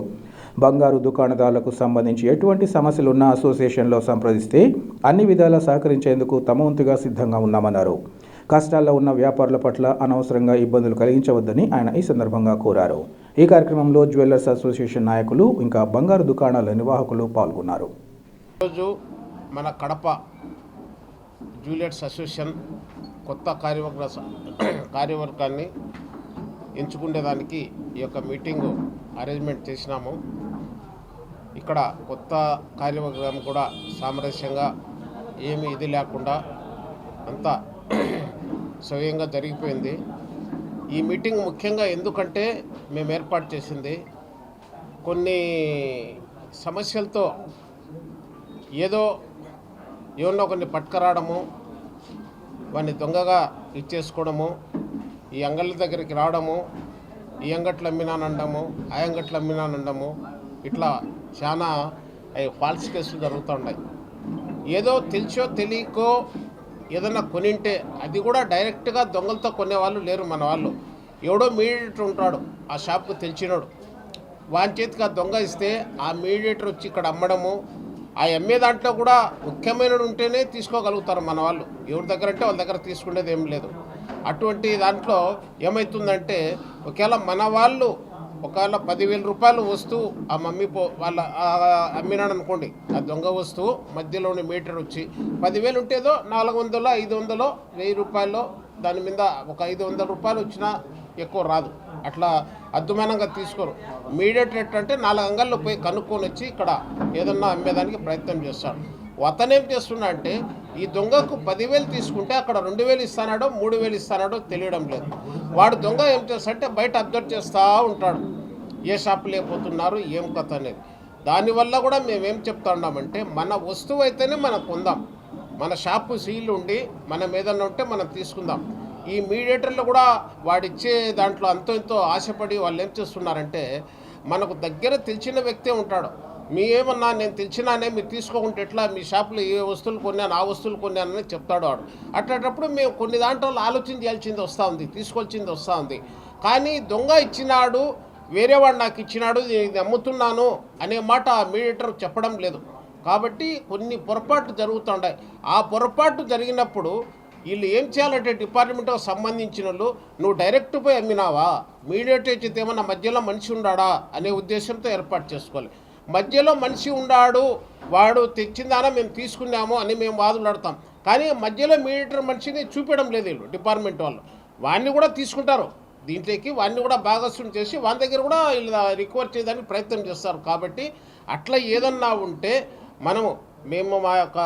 బంగారు దుకాణదారులకు సంబంధించి ఎటువంటి సమస్యలున్నా అసోసియేషన్లో సంప్రదిస్తే అన్ని విధాలా సహకరించేందుకు తమ వంతుగా సిద్ధంగా ఉన్నామన్నారు. కష్టాల్లో ఉన్న వ్యాపారుల పట్ల అనవసరంగా ఇబ్బందులు కలిగించవద్దని ఆయన ఈ సందర్భంగా కోరారు. ఈ కార్యక్రమంలో జ్యువెలర్స్ అసోసియేషన్ నాయకులు ఇంకా బంగారు దుకాణాల నిర్వాహకులు పాల్గొన్నారు. ఈరోజు మన కడప జ్యువెలర్స్ అసోసియేషన్ కొత్త కార్యవర్గాన్ని ఎంచుకునేదానికి ఈ యొక్క మీటింగు అరేంజ్మెంట్ చేసినాము. ఇక్కడ కొత్త కార్యవర్గం కూడా సామరస్యంగా ఏమీ ఇది లేకుండా అంతా స్వయంగా జరిగిపోయింది. ఈ మీటింగ్ ముఖ్యంగా ఎందుకంటే మేము ఏర్పాటు చేసింది కొన్ని సమస్యలతో ఏమన్నా కొన్ని పట్టుకరావడము, వాడిని దొంగగా ఇచ్చేసుకోవడము, ఈ అంగళ్ళ దగ్గరికి రావడము, ఈ అంగట్లు అమ్మినానండము, ఆ అంగట్లు అమ్మినానండము, ఇట్లా చాలా ఫాల్స్ కేసులు జరుగుతూ ఏదో తెలిసో తెలియకో ఏదన్నా కొనింటే అది కూడా డైరెక్ట్గా దొంగలతో కొనేవాళ్ళు లేరు. మన వాళ్ళు ఎవడో మీడియేటర్ ఉంటాడు, ఆ షాప్కు తెలిసినోడు, వాని చేతికి ఆ దొంగ ఇస్తే ఆ మీడియేటర్ వచ్చి ఇక్కడ అమ్మడము, ఆ అమ్మే దాంట్లో కూడా ముఖ్యమైనడు ఉంటేనే తీసుకోగలుగుతారు మన వాళ్ళు. ఎవరి దగ్గర అంటే వాళ్ళ దగ్గర తీసుకునేది ఏం లేదు. అటువంటి దాంట్లో ఏమవుతుందంటే ఒకవేళ మన వాళ్ళు 10,000 రూపాయలు వస్తువు ఆ మమ్మీ వాళ్ళ అమ్మినాడు అనుకోండి, ఆ దొంగ వస్తువు మధ్యలోని మీటర్ వచ్చి 10,000 ఉంటేదో 400, 500, 1000 రూపాయలు దాని మీద ఒక 500 రూపాయలు వచ్చినా ఎక్కువ రాదు. అట్లా అద్దుమానంగా తీసుకోరు. మీడియేటర్ ఏంటంటే 4 అంగళ్ళు పోయి కనుక్కొని వచ్చి ఇక్కడ ఏదన్నా అమ్మేదానికి ప్రయత్నం చేస్తాడు. అతనేం చేస్తున్నా అంటే ఈ దొంగకు 10,000 తీసుకుంటే అక్కడ 2,000 ఇస్తానాడో 3,000 ఇస్తానాడో తెలియడం లేదు. వాడు దొంగ ఏం చేస్తాడంటే బయట అబ్జర్వ్ చేస్తూ ఉంటాడు, ఏ షాపు లేకపోతున్నారు ఏం కథ అనేది. దానివల్ల కూడా మేమేం చెప్తా ఉన్నామంటే మన వస్తువు అయితేనే మనం కొందాం, మన షాపు సీల్ ఉండి మనం ఏదన్నా ఉంటే మనం తీసుకుందాం. ఈ మీడియేటర్లు కూడా వాడిచ్చే దాంట్లో అంతో ఇంతో ఆశపడి వాళ్ళు ఏం చేస్తున్నారంటే మనకు దగ్గర తెలిసిన వ్యక్తే ఉంటాడు, మీ ఏమన్నా నేను తెలిసినానే మీరు తీసుకోకుంటే ఎట్లా, మీ షాపులో ఏ వస్తువులు కొన్నాను ఆ వస్తువులు కొన్నానని చెప్తాడు వాడు. అట్లాంటప్పుడు మేము కొన్ని దాంట్లో ఆలోచన చేయాల్సింది వస్తూ ఉంది, తీసుకోవాల్సింది వస్తూ ఉంది. కానీ దొంగ ఇచ్చినాడు, వేరేవాడు నాకు ఇచ్చినాడు, ఇది అమ్ముతున్నాను అనే మాట ఆ మీడియేటర్ చెప్పడం లేదు. కాబట్టి కొన్ని పొరపాట్లు జరుగుతుంటాయి. ఆ పొరపాటు జరిగినప్పుడు వీళ్ళు ఏం చేయాలంటే డిపార్ట్మెంట్కి సంబంధించిన వాళ్ళు నువ్వు డైరెక్ట్ పోయి అమ్మినావా, మీడియేటర్ చేస్తే ఏమన్నా మధ్యలో మనిషి ఉండాడా అనే ఉద్దేశంతో ఏర్పాటు చేసుకోవాలి. మధ్యలో మనిషి ఉన్నాడు, వాడు తెచ్చిందానా మేము తీసుకున్నాము అని మేము వాదులాడతాం. కానీ మధ్యలో మీడియేటర్ మనిషిని చూపించడం లేదు వీళ్ళు డిపార్ట్మెంట్ వాళ్ళు. వాడిని కూడా తీసుకుంటారు దీంట్లోకి, వాడిని కూడా భాగస్వామ్యం చేసి వాని దగ్గర కూడా వీళ్ళు రికవర్ చేయడానికి ప్రయత్నం చేస్తారు. కాబట్టి అట్లా ఏదన్నా ఉంటే మేము మా యొక్క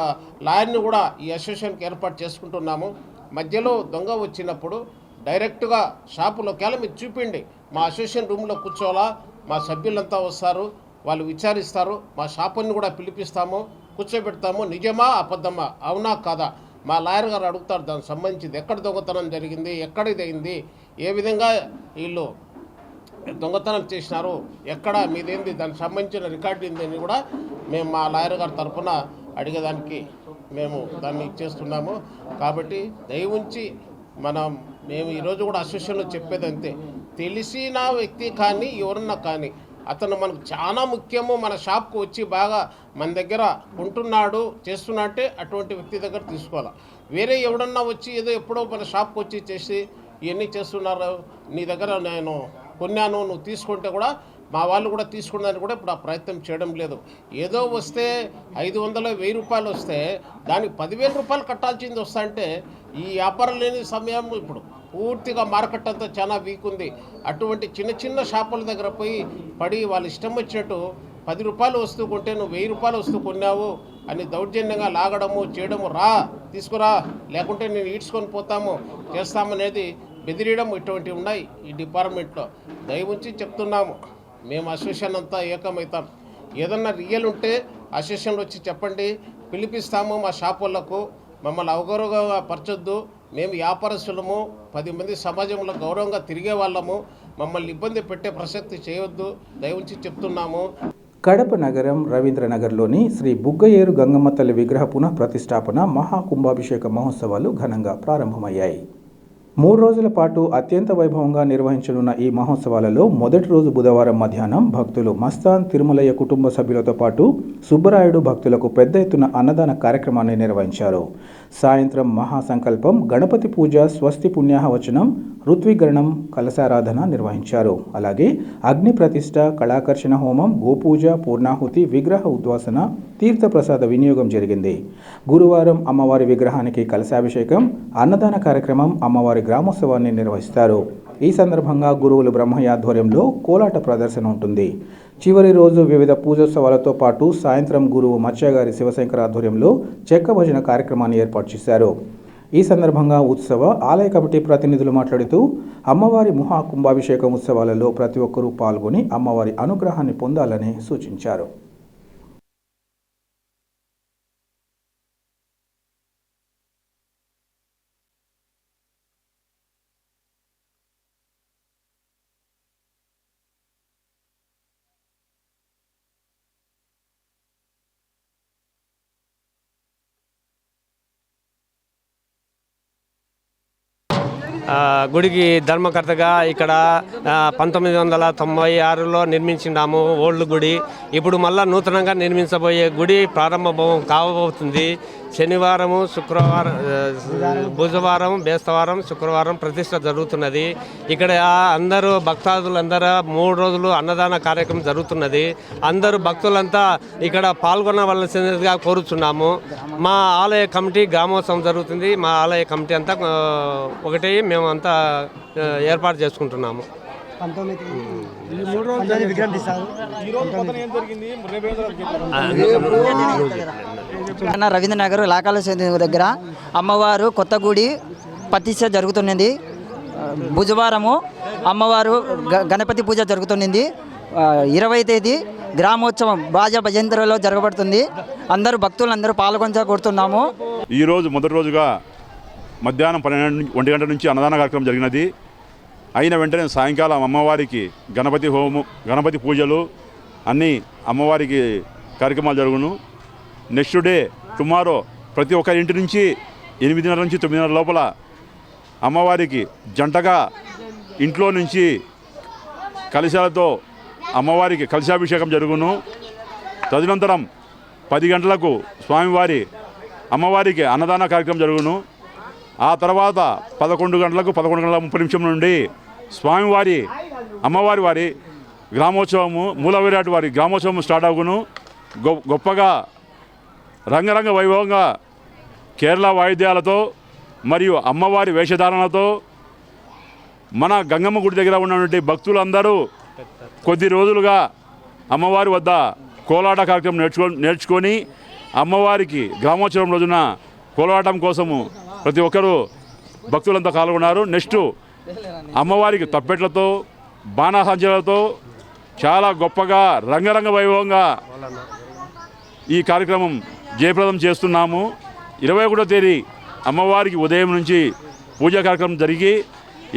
లాయర్ని కూడా ఈ అసోసియేషన్కి ఏర్పాటు చేసుకుంటున్నాము. మధ్యలో దొంగ వచ్చినప్పుడు డైరెక్ట్గా షాపులోకి వెళ్ళి మీరు చూపిండి, మా అసోసియేషన్ రూమ్లో కూర్చోవాలా, మా సభ్యులంతా వస్తారు, వాళ్ళు విచారిస్తారు, మా షాపుని కూడా పిలిపిస్తాము, కూర్చోబెడతాము, నిజమా అబద్ధమా అవునా కాదా మా లాయర్ గారు అడుగుతారు. దానికి సంబంధించింది ఎక్కడ దొంగతనం జరిగింది, ఎక్కడ ఇది అయింది, ఏ విధంగా వీళ్ళు దొంగతనం చేసినారు, ఎక్కడ మీదేంది, దానికి సంబంధించిన రికార్డు ఏందని కూడా మేము మా లాయర్ గారి తరఫున అడిగేదానికి మేము దాన్ని ఇచ్చేస్తున్నాము. కాబట్టి దయవుంచి మేము ఈరోజు కూడా అసోసియేషన్లో చెప్పేది అంతే, తెలిసిన వ్యక్తి కానీ ఎవరన్నా కానీ అతను మనకు చాలా ముఖ్యము. మన షాప్కు వచ్చి బాగా మన దగ్గర ఉంటున్నాడు చేస్తున్నా అంటే అటువంటి వ్యక్తి దగ్గర తీసుకోవాలి. వేరే ఎవడన్నా వచ్చి ఏదో ఎప్పుడో మన షాప్కి వచ్చి చేసి ఇవన్నీ చేస్తున్నారు, నీ దగ్గర నేను కొన్నాను నువ్వు తీసుకుంటే కూడా మా వాళ్ళు కూడా తీసుకున్నారని కూడా ఇప్పుడు ఆ ప్రయత్నం చేయడం లేదు. ఏదో వస్తే 500, 1000 రూపాయలు వస్తే దానికి 10,000 రూపాయలు కట్టాల్సింది వస్తా అంటే ఈ వ్యాపారం లేని సమయం ఇప్పుడు పూర్తిగా మార్కెట్ అంతా చాలా వీక్ ఉంది. అటువంటి చిన్న చిన్న షాపుల దగ్గర పోయి పడి వాళ్ళు ఇష్టం వచ్చినట్టు 10 రూపాయలు వస్తువు కొంటే నువ్వు 1000 రూపాయలు వస్తువు కొన్నావు అని దౌర్జన్యంగా లాగడము చేయడము, రా తీసుకురా లేకుంటే నేను ఈడ్చుకొని పోతాము చేస్తామనేది బెదిరియడం ఇటువంటివి ఉన్నాయి ఈ డిపార్ట్మెంట్లో. దయవుంచి చెప్తున్నాము, మేము అసోసియేషన్ అంతా ఏకమవుతాం. ఏదన్నా రియల్ ఉంటే అసోసియేషన్లో వచ్చి చెప్పండి, పిలిపిస్తాము. మా షాప్ వాళ్ళకు మమ్మల్ని అవగౌరవంగా పరచొద్దు, మేము వ్యాపారస్తులము, 10 మంది సమాజంలో గౌరవంగా తిరిగే వాళ్ళము, మమ్మల్ని ఇబ్బంది పెట్టే ప్రసక్తి చేయొద్దు, దయవుంచి చెప్తున్నాము. కడప నగరం రవీంద్రనగర్లోని శ్రీ బుగ్గయేరు గంగమ్మ తల్లి విగ్రహ పునః ప్రతిష్టాపన మహాకుంభాభిషేక మహోత్సవాలు ఘనంగా ప్రారంభమయ్యాయి. 3 రోజుల పాటు అత్యంత వైభవంగా నిర్వహించనున్న ఈ మహోత్సవాలలో మొదటి రోజు బుధవారం మధ్యాహ్నం భక్తులు మస్తాన్ తిరుమలయ్య కుటుంబ సభ్యులతో పాటు సుబ్బరాయుడు భక్తులకు పెద్ద ఎత్తున అన్నదాన కార్యక్రమాన్ని నిర్వహించారు. సాయంత్రం మహాసంకల్పం, గణపతి పూజ, స్వస్తి పుణ్యాహవచనం, ఋత్విగణం, కలశారాధన నిర్వహించారు. అలాగే అగ్ని ప్రతిష్ఠ, కళాకర్షణ హోమం, గోపూజ, పూర్ణాహుతి, విగ్రహ ఉద్వాసన, తీర్థప్రసాద వినియోగం జరిగింది. గురువారం అమ్మవారి విగ్రహానికి కలశాభిషేకం, అన్నదాన కార్యక్రమం, అమ్మవారి గ్రామోత్సవాన్ని నిర్వహిస్తారు. ఈ సందర్భంగా గురువులు బ్రహ్మయ్య ఆధ్వర్యంలో కోలాట ప్రదర్శన ఉంటుంది. చివరి రోజు వివిధ పూజోత్సవాలతో పాటు సాయంత్రం గురువు మత్స్యగారి శివశంకర్ ఆధ్వర్యంలో చెక్క భజన కార్యక్రమాన్ని ఏర్పాటు చేశారు. ఈ సందర్భంగా ఉత్సవ ఆలయ కమిటీ ప్రతినిధులు మాట్లాడుతూ అమ్మవారి మహాకుంభాభిషేకం ఉత్సవాలలో ప్రతి ఒక్కరూ పాల్గొని అమ్మవారి అనుగ్రహాన్ని పొందాలని సూచించారు. గుడికి ధర్మకర్తగా ఇక్కడ 1996లో నిర్మించినాము ఓల్డ్ గుడి. ఇప్పుడు మళ్ళా నూతనంగా నిర్మించబోయే గుడి ప్రారంభం కాబోతుంది. శనివారము, శుక్రవారం, బుధవారం, బేస్తవారం, శుక్రవారం ప్రతిష్ట జరుగుతున్నది. ఇక్కడ అందరూ భక్తాదులందరూ 3 రోజులు అన్నదాన కార్యక్రమం జరుగుతున్నది. అందరూ భక్తులంతా ఇక్కడ పాల్గొనవలసిందిగా కోరుచున్నాము. మా ఆలయ కమిటీ గ్రామోత్సవం జరుగుతుంది. మా ఆలయ కమిటీ అంతా ఒకటి మేము అంతా ఏర్పాటు చేసుకుంటున్నాము. రవీంద్రనగర్ లాకాల దగ్గర అమ్మవారు కొత్త గుడి ప్రతిష్ట జరుగుతున్నది. బుధవారము అమ్మవారు గణపతి పూజ జరుగుతున్నది. 20వ తేదీ గ్రామోత్సవం బాజా భజంత్రలో జరగబడుతుంది. అందరూ భక్తులందరూ పాల్గొనకూడుతున్నాము. ఈరోజు మొదటి రోజుగా మధ్యాహ్నం 1 గంటల నుంచి అన్నదాన కార్యక్రమం జరిగినది. అయిన వెంటనే సాయంకాలం అమ్మవారికి గణపతి పూజలు అన్నీ అమ్మవారికి కార్యక్రమాలు జరుగును. నెక్స్ట్ డే టుమారో ప్రతి ఒక్క ఇంటి నుంచి 8:30 నుంచి 9:30 లోపల అమ్మవారికి జంటగా ఇంట్లో నుంచి కలశాలతో అమ్మవారికి కలశాభిషేకం జరుగును. తదనంతరం 10 గంటలకు స్వామివారి అమ్మవారికి అన్నదాన కార్యక్రమం జరుగును. ఆ తర్వాత 11 గంటలకు 11:30 నుండి స్వామివారి అమ్మవారి వారి గ్రామోత్సవము, మూలవిరాట్ వారి గ్రామోత్సవం స్టార్ట్ అవ్వను. గొప్పగా రంగరంగ వైభవంగా కేరళ వాయిద్యాలతో మరియు అమ్మవారి వేషధారణలతో మన గంగమ్మ గుడి దగ్గర ఉన్నటువంటి భక్తులందరూ కొద్ది రోజులుగా అమ్మవారి వద్ద కోలాట కార్యక్రమం నేర్చుకొని అమ్మవారికి గ్రామోత్సవం రోజున కోలాటం కోసము ప్రతి ఒక్కరూ భక్తులంతా పాల్గొన్నారు. నెక్స్ట్ అమ్మవారికి తప్పెట్లతో, బాణాసంచలతో చాలా గొప్పగా రంగరంగ వైభవంగా ఈ కార్యక్రమం జయప్రదం చేస్తున్నాము. 21వ తేదీ అమ్మవారికి ఉదయం నుంచి పూజా కార్యక్రమం జరిగి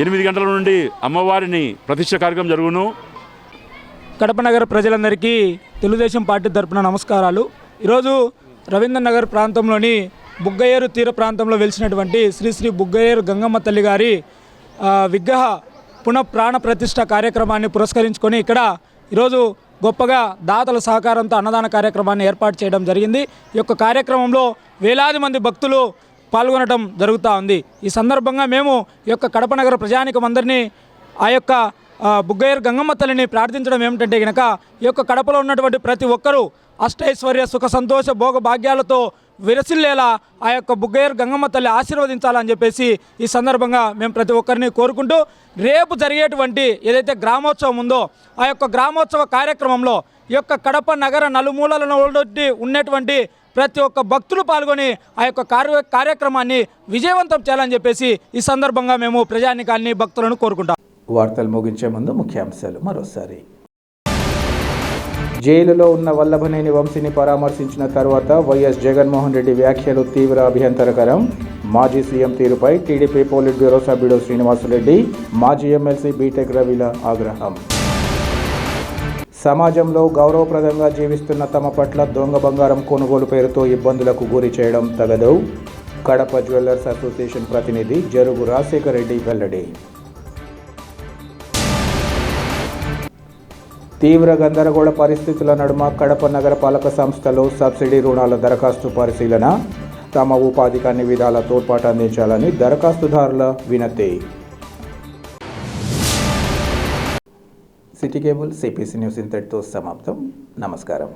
8 గంటల నుండి అమ్మవారిని ప్రతిష్ఠ కార్యక్రమం జరుగును. కడప నగర ప్రజలందరికీ తెలుగుదేశం పార్టీ తరపున నమస్కారాలు. ఈరోజు రవీంద్రనగర్ ప్రాంతంలోని బుగ్గయ్యేరు తీర ప్రాంతంలో వెలిసినటువంటి శ్రీ బుగ్గయ్యేరు గంగమ్మ తల్లి గారి విగ్రహ పునఃప్రాణ ప్రతిష్ఠ కార్యక్రమాన్ని పురస్కరించుకొని ఇక్కడ ఈరోజు గొప్పగా దాతల సహకారంతో అన్నదాన కార్యక్రమాన్ని ఏర్పాటు చేయడం జరిగింది. ఈ యొక్క కార్యక్రమంలో వేలాది మంది భక్తులు పాల్గొనడం జరుగుతూ ఉంది. ఈ సందర్భంగా మేము ఈ యొక్క కడప నగర ప్రజానికం అందరినీ ఆ యొక్క బుగ్గయ్యేరు గంగమ్మ తల్లిని ప్రార్థించడం ఏమిటంటే కనుక ఈ యొక్క కడపలో ఉన్నటువంటి ప్రతి ఒక్కరూ అష్టైశ్వర్య సుఖ సంతోష భోగ భాగ్యాలతో విరసిల్లేలా ఆ యొక్క బుగ్గయ్యేరు గంగమ్మ తల్లి ఆశీర్వదించాలని చెప్పేసి ఈ సందర్భంగా మేము ప్రతి ఒక్కరిని కోరుకుంటూ రేపు జరిగేటువంటి ఏదైతే గ్రామోత్సవం ఉందో ఆ యొక్క గ్రామోత్సవ కార్యక్రమంలో ఈ యొక్క కడప నగర నలుమూలలను ఉన్నటువంటి ప్రతి ఒక్క భక్తులు పాల్గొని ఆ యొక్క కార్యక్రమాన్ని విజయవంతం చేయాలని చెప్పేసి ఈ సందర్భంగా మేము ప్రజానికాన్ని భక్తులను కోరుకుంటాం. వార్తలు ముగించే ముందు ముఖ్యాంశాలు మరోసారి. జైలులో ఉన్న వల్లభనేని వంశీని పరామర్శించిన తర్వాత వైఎస్ జగన్మోహన్ రెడ్డి వ్యాఖ్యలు తీవ్ర అభ్యంతరకరం. మాజీ సీఎం తీరుపై టీడీపీ పోలిట్ బ్యూరో సభ్యుడు శ్రీనివాసులరెడ్డి, మాజీ ఎమ్మెల్సీ బీటెక్ రవిల ఆగ్రహం. సమాజంలో గౌరవప్రదంగా జీవిస్తున్న తమ పట్ల దొంగ బంగారం కొనుగోలు పేరుతో ఇబ్బందులకు గురి చేయడం తగదు. కడప జ్యువెలర్స్ అసోసియేషన్ ప్రతినిధి జరుగు రాజశేఖర్ రెడ్డి వెల్లడి. తీవ్ర గందరగోళ పరిస్థితుల నడుమ కడప నగరపాలక సంస్థలో సబ్సిడీ రుణాల దరఖాస్తు పరిశీలన, తమ ఉపాధికి అన్ని విధాల తోడ్పాటు అందించాలని దరఖాస్తుదారుల వినతి. సిటీ కేబుల్ సిపిసి న్యూస్ ఇంతటితో సమాప్తం. నమస్కారం.